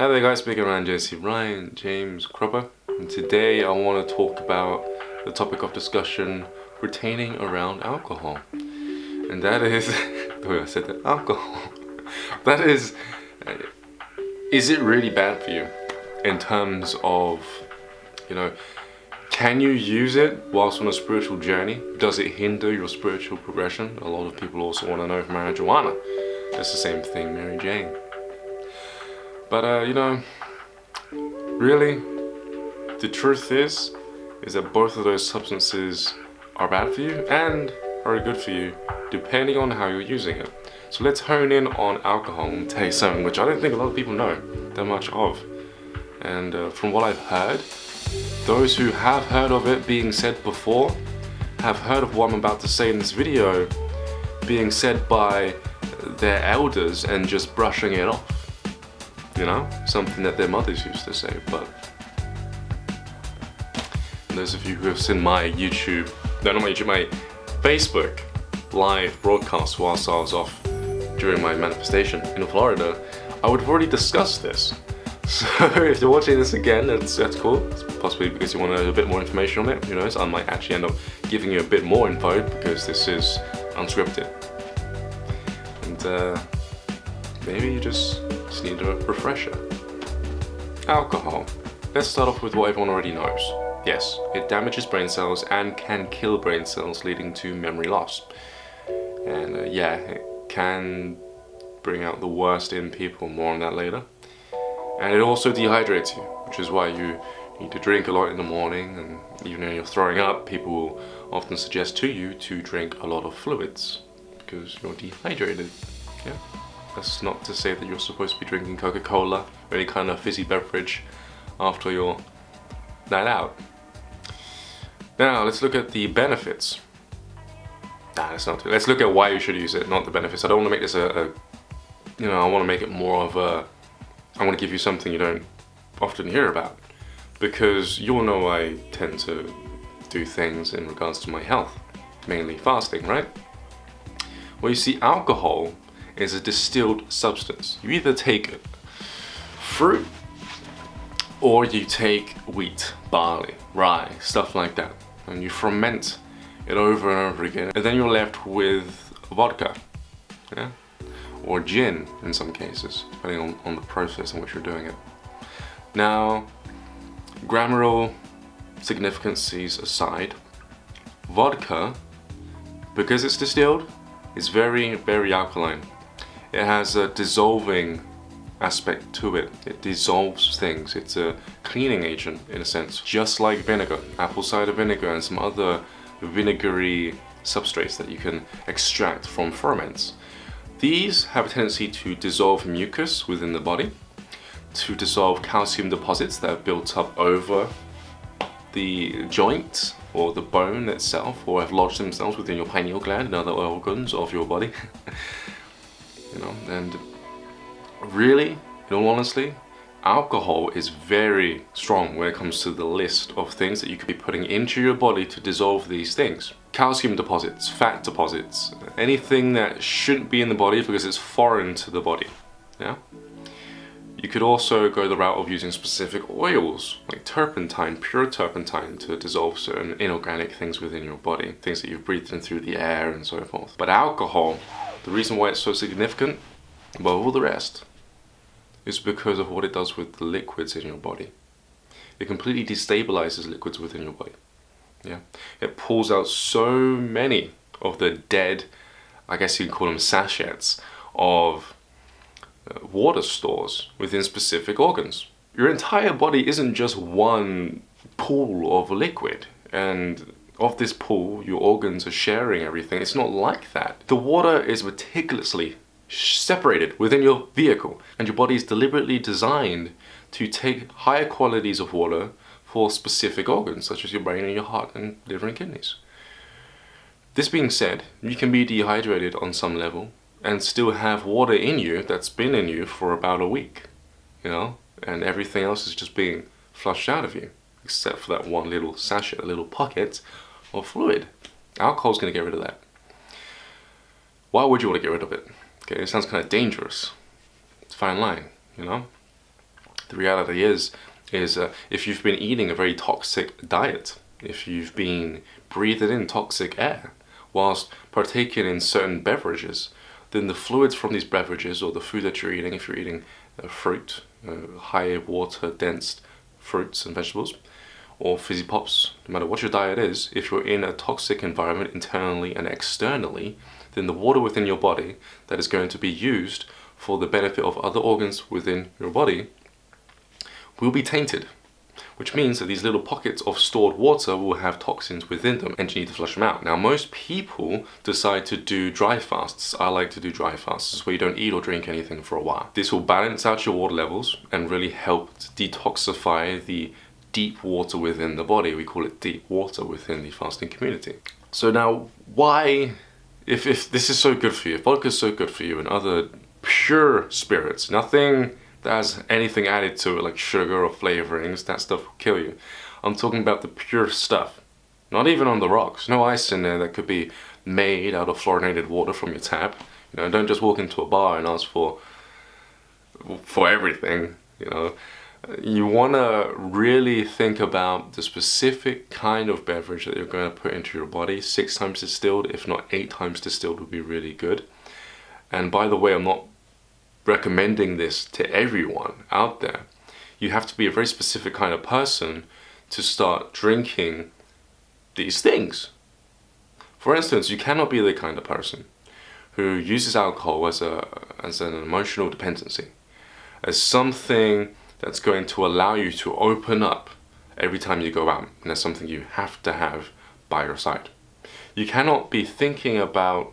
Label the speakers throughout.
Speaker 1: Hi there guys, Big around Jesse Ryan, James Cropper, and today I want to talk about the topic of discussion retaining around alcohol. And that is, the way I said that, alcohol. That is it really bad for you in terms of, can you use it whilst on a spiritual journey? Does it hinder your spiritual progression? A lot of people also want to know if marijuana is the same thing, Mary Jane. But really, the truth is that both of those substances are bad for you and are good for you, depending on how you're using it. So let's hone in on alcohol and tell you something which I don't think a lot of people know that much of. And from what I've heard, those who have heard of it being said before have heard of what I'm about to say in this video being said by their elders and just brushing it off. Something that their mothers used to say. But those of you who have seen my my Facebook live broadcast whilst I was off during my manifestation in Florida, I would have already discussed this. So if you're watching this again, that's cool. It's possibly because you want to know a bit more information on it. Who knows? I might actually end up giving you a bit more info because this is unscripted. And maybe you just need a refresher. Alcohol. Let's start off with what everyone already knows. Yes, it damages brain cells and can kill brain cells, leading to memory loss. And it can bring out the worst in people. More on that later. And it also dehydrates you, which is why you need to drink a lot in the morning. And even when you're throwing up, people will often suggest to you to drink a lot of fluids because you're dehydrated. Yeah. That's not to say that you're supposed to be drinking Coca-Cola or any kind of fizzy beverage after your night out. Now, let's look at the benefits. Let's look at why you should use it, not the benefits. I don't want to make this I want to make it more of I want to give you something you don't often hear about. Because you all know I tend to do things in regards to my health, mainly fasting, right? Well, you see, alcohol is a distilled substance. You either take fruit or you take wheat, barley, rye, stuff like that, and you ferment it over and over again, and then you're left with vodka, or gin in some cases, depending on the process in which you're doing it. Now, grammatical significances aside, vodka, because it's distilled, is very, very alkaline. It has a dissolving aspect to it. It dissolves things. It's a cleaning agent in a sense, just like vinegar, apple cider vinegar and some other vinegary substrates that you can extract from ferments. These have a tendency to dissolve mucus within the body, to dissolve calcium deposits that have built up over the joint or the bone itself, or have lodged themselves within your pineal gland and other organs of your body. And really, in all honesty, alcohol is very strong when it comes to the list of things that you could be putting into your body to dissolve these things. Calcium deposits, fat deposits, anything that shouldn't be in the body because it's foreign to the body. You could also go the route of using specific oils, like turpentine, pure turpentine, to dissolve certain inorganic things within your body, things that you've breathed in through the air and so forth. But alcohol, the reason why it's so significant above all the rest is because of what it does with the liquids in your body. It completely destabilizes liquids within your body. It pulls out so many of the dead, I guess you'd call them sachets, of water stores within specific organs. Your entire body isn't just one pool of liquid, and of this pool your organs are sharing everything. It's not like that. The water is meticulously separated within your vehicle, and your body is deliberately designed to take higher qualities of water for specific organs such as your brain and your heart and liver and kidneys. This being said, you can be dehydrated on some level and still have water in you that's been in you for about a week, and everything else is just being flushed out of you, except for that one little sachet, a little pocket of fluid. Alcohol's going to get rid of that. Why would you want to get rid of it? Okay, it sounds kind of dangerous. It's a fine line, The reality is if you've been eating a very toxic diet, if you've been breathing in toxic air whilst partaking in certain beverages, then the fluids from these beverages or the food that you're eating, if you're eating fruit, high water dense fruits and vegetables, or fizzy pops, no matter what your diet is, if you're in a toxic environment internally and externally, then the water within your body that is going to be used for the benefit of other organs within your body will be tainted. Which means that these little pockets of stored water will have toxins within them and you need to flush them out. Now, most people decide to do dry fasts. I like to do dry fasts where you don't eat or drink anything for a while. This will balance out your water levels and really help detoxify the deep water within the body. We call it deep water within the fasting community. So now, why, if this is so good for you, if vodka is so good for you and other pure spirits, nothing that has anything added to it like sugar or flavorings, that stuff will kill you. I'm talking about the pure stuff, not even on the rocks, no ice in there that could be made out of fluorinated water from your tap. You know, don't just walk into a bar and ask for everything, you know. You want to really think about the specific kind of beverage that you're going to put into your body. 6 times distilled, if not 8 times distilled, would be really good. And by the way, I'm not recommending this to everyone out there. You have to be a very specific kind of person to start drinking these things. For instance, you cannot be the kind of person who uses alcohol as an emotional dependency, as something that's going to allow you to open up every time you go out, and that's something you have to have by your side. You cannot be thinking about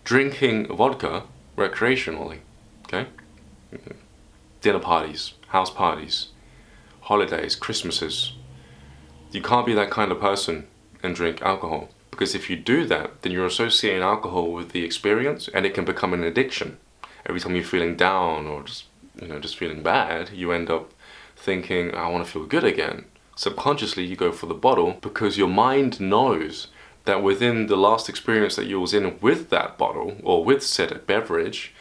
Speaker 1: drinking vodka recreationally, okay? Dinner parties, house parties, holidays, Christmases. You can't be that kind of person and drink alcohol, because if you do that, then you're associating alcohol with the experience and it can become an addiction. Every time you're feeling down or just feeling bad, you end up thinking, I want to feel good again. Subconsciously, you go for the bottle because your mind knows that within the last experience that you was in with that bottle or with said beverage,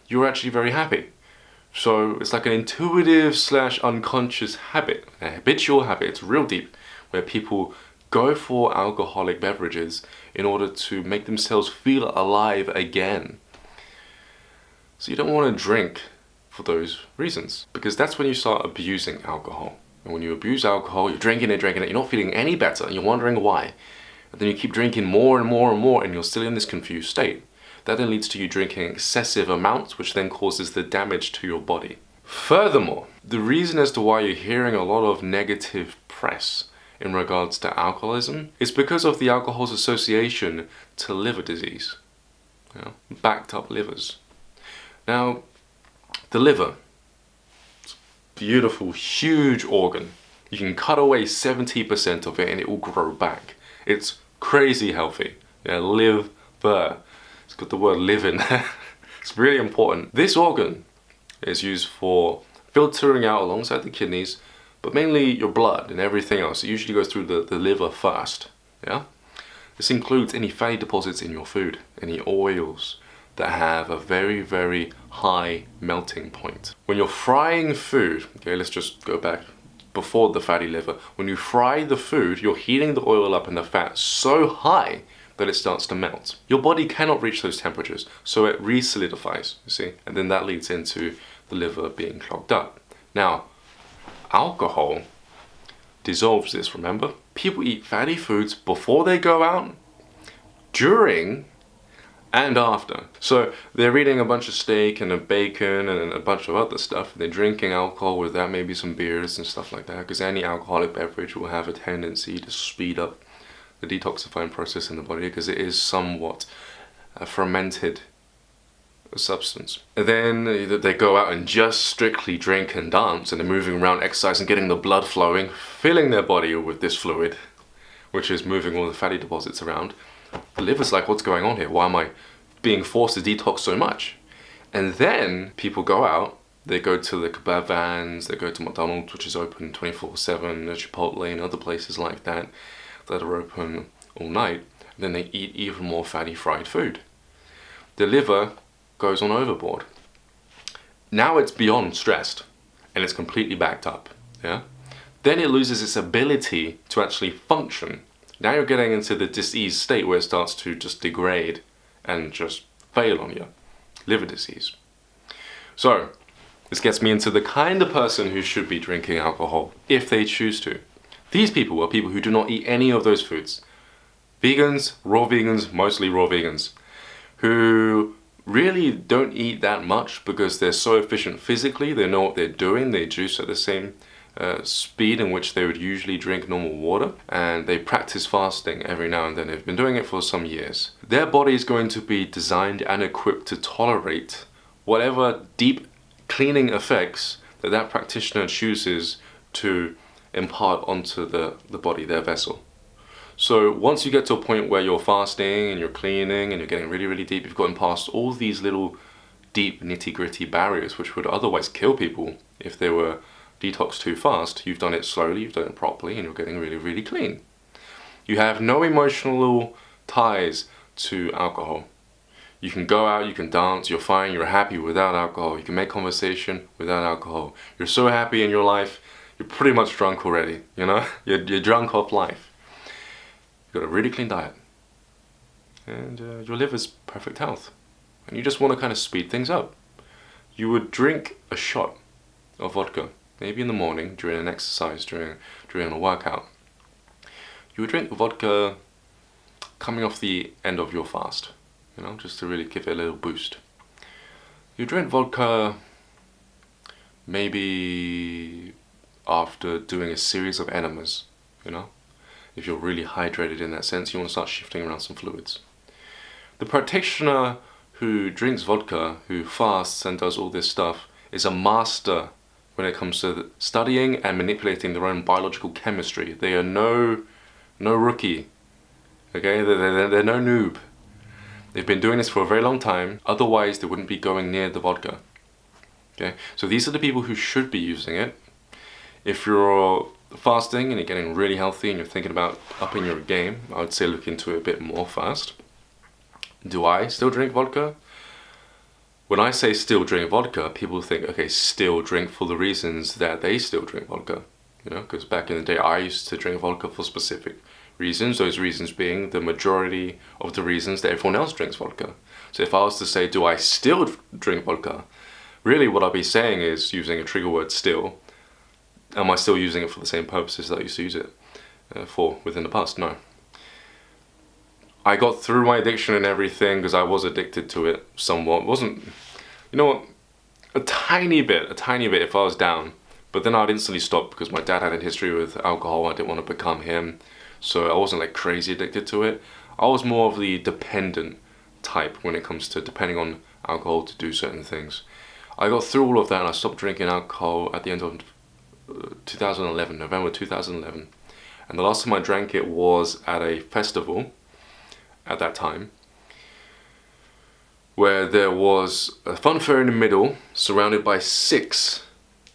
Speaker 1: you were actually very happy. So it's like an intuitive / unconscious habit, a habitual habit. It's real deep, where people go for alcoholic beverages in order to make themselves feel alive again. So you don't want to drink for those reasons, because that's when you start abusing alcohol. And when you abuse alcohol, you're drinking it, you're not feeling any better, and you're wondering why. And then you keep drinking more and more and more, and you're still in this confused state. That then leads to you drinking excessive amounts, which then causes the damage to your body. Furthermore, the reason as to why you're hearing a lot of negative press in regards to alcoholism is because of the alcohol's association to liver disease. You know, backed up livers. Now, the liver, it's a beautiful, huge organ. You can cut away 70% of it and it will grow back. It's crazy healthy. Yeah, liver. It's got the word live in there. It's really important. This organ is used for filtering out alongside the kidneys, but mainly your blood and everything else. It usually goes through the liver first. Yeah? This includes any fatty deposits in your food, any oils that have a very, very high melting point. When you're frying food, okay, let's just go back before the fatty liver. When you fry the food, you're heating the oil up and the fat so high that it starts to melt. Your body cannot reach those temperatures, so it re-solidifies, you see? And then that leads into the liver being clogged up. Now, alcohol dissolves this, remember? People eat fatty foods before they go out, during, and after. So they're eating a bunch of steak and a bacon and a bunch of other stuff. They're drinking alcohol with that, maybe some beers and stuff like that, because any alcoholic beverage will have a tendency to speed up the detoxifying process in the body, because it is somewhat a fermented substance. And then they go out and just strictly drink and dance, and they're moving around, exercising, getting the blood flowing, filling their body with this fluid, which is moving all the fatty deposits around. The liver's like, what's going on here? Why am I being forced to detox so much? And then people go out, they go to the kebab vans, they go to McDonald's, which is open 24/7, Chipotle and other places like that are open all night. And then they eat even more fatty fried food. The liver goes on overboard. Now it's beyond stressed. and it's completely backed up, yeah, then it loses its ability to actually function. Now you're getting into the diseased state where it starts to just degrade and just fail on you. Liver disease. So, this gets me into the kind of person who should be drinking alcohol, if they choose to. These people are people who do not eat any of those foods. Vegans, mostly raw vegans, who really don't eat that much because they're so efficient physically, they know what they're doing, they juice at the same speed in which they would usually drink normal water, and they practice fasting every now and then. They've been doing it for some years. Their body is going to be designed and equipped to tolerate whatever deep cleaning effects that practitioner chooses to impart onto the body, their vessel. So once you get to a point where you're fasting and you're cleaning and you're getting really, really deep, you've gotten past all these little deep nitty-gritty barriers which would otherwise kill people if they were detoxed too fast. You've done it slowly, you've done it properly, and you're getting really, really clean. You have no emotional ties to alcohol. You can go out, you can dance, you're fine, you're happy without alcohol. You can make conversation without alcohol. You're so happy in your life, you're pretty much drunk already, you know? You're drunk off life. You've got a really clean diet. And your liver's perfect health. And you just want to kind of speed things up. You would drink a shot of vodka, maybe in the morning, during an exercise, during a workout. You would drink vodka coming off the end of your fast, you know, just to really give it a little boost. You drink vodka maybe after doing a series of enemas, you know. If you're really hydrated in that sense, you want to start shifting around some fluids. The practitioner who drinks vodka, who fasts and does all this stuff, is a master when it comes to studying and manipulating their own biological chemistry. They are no rookie, okay? They're no noob. They've been doing this for a very long time, otherwise they wouldn't be going near the vodka, okay? So these are the people who should be using it. If you're fasting and you're getting really healthy and you're thinking about upping your game, I would say look into it a bit more first. Do I still drink vodka? When I say still drink vodka, people think, okay, still drink for the reasons that they still drink vodka. You know, because back in the day I used to drink vodka for specific reasons, those reasons being the majority of the reasons that everyone else drinks vodka. So if I was to say, do I still drink vodka? Really what I'd be saying is, using a trigger word still, am I still using it for the same purposes that I used to use it for within the past? No. I got through my addiction and everything because I was addicted to it somewhat. Wasn't, you know what, a tiny bit if I was down. But then I'd instantly stop because my dad had a history with alcohol. I didn't want to become him. So I wasn't like crazy addicted to it. I was more of the dependent type when it comes to depending on alcohol to do certain things. I got through all of that and I stopped drinking alcohol at the end of 2011, November 2011. And the last time I drank it was at a festival at that time, where there was a fun fair in the middle, surrounded by 6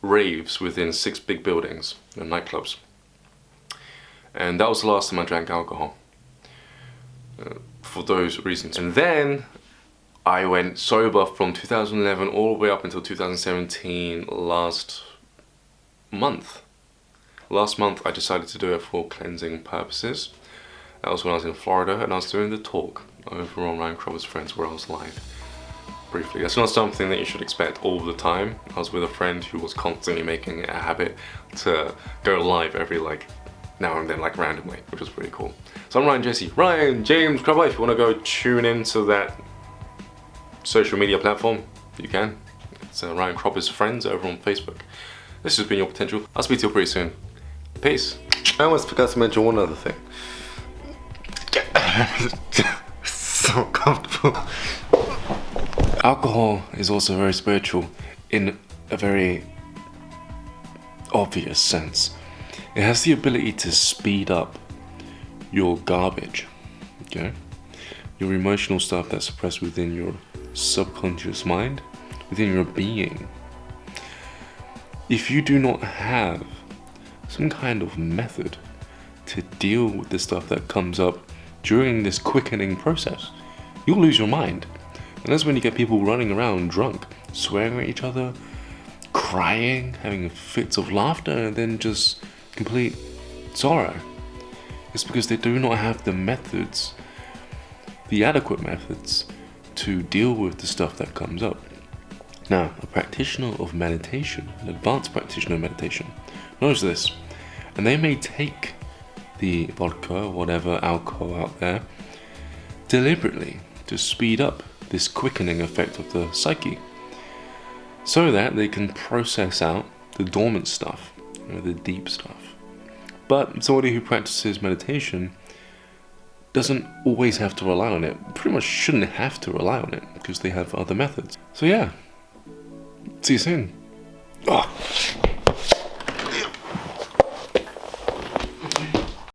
Speaker 1: raves within 6 big buildings and nightclubs. And that was the last time I drank alcohol, for those reasons. And then I went sober from 2011 all the way up until 2017 last month. Last month I decided to do it for cleansing purposes. That was when I was in Florida and I was doing the talk over on Ryan Crover's Friends, where I was live briefly. That's not something that you should expect all the time. I was with a friend who was constantly making it a habit to go live every now and then, randomly, which was pretty cool. So I'm Ryan Jesse, Ryan James Crover. If you want to go tune into that social media platform, you can. It's Ryan Crover's Friends over on Facebook. This has been Your Potential. I'll speak to you pretty soon. Peace. I almost forgot to mention one other thing. So comfortable. Alcohol is also very spiritual in a very obvious sense. It has the ability to speed up your garbage, okay? Your emotional stuff that's suppressed within your subconscious mind, within your being. If you do not have some kind of method to deal with the stuff that comes up during this quickening process, you'll lose your mind. And that's when you get people running around drunk, swearing at each other, crying, having fits of laughter, and then just complete sorrow. It's because they do not have the methods, the adequate methods, to deal with the stuff that comes up. Now, a practitioner of meditation, an advanced practitioner of meditation, knows this, and they may take the vodka or whatever alcohol out there deliberately to speed up this quickening effect of the psyche, so that they can process out the dormant stuff, the deep stuff. But somebody who practices meditation doesn't always have to rely on it, pretty much shouldn't have to rely on it, because they have other methods. So yeah, see you soon.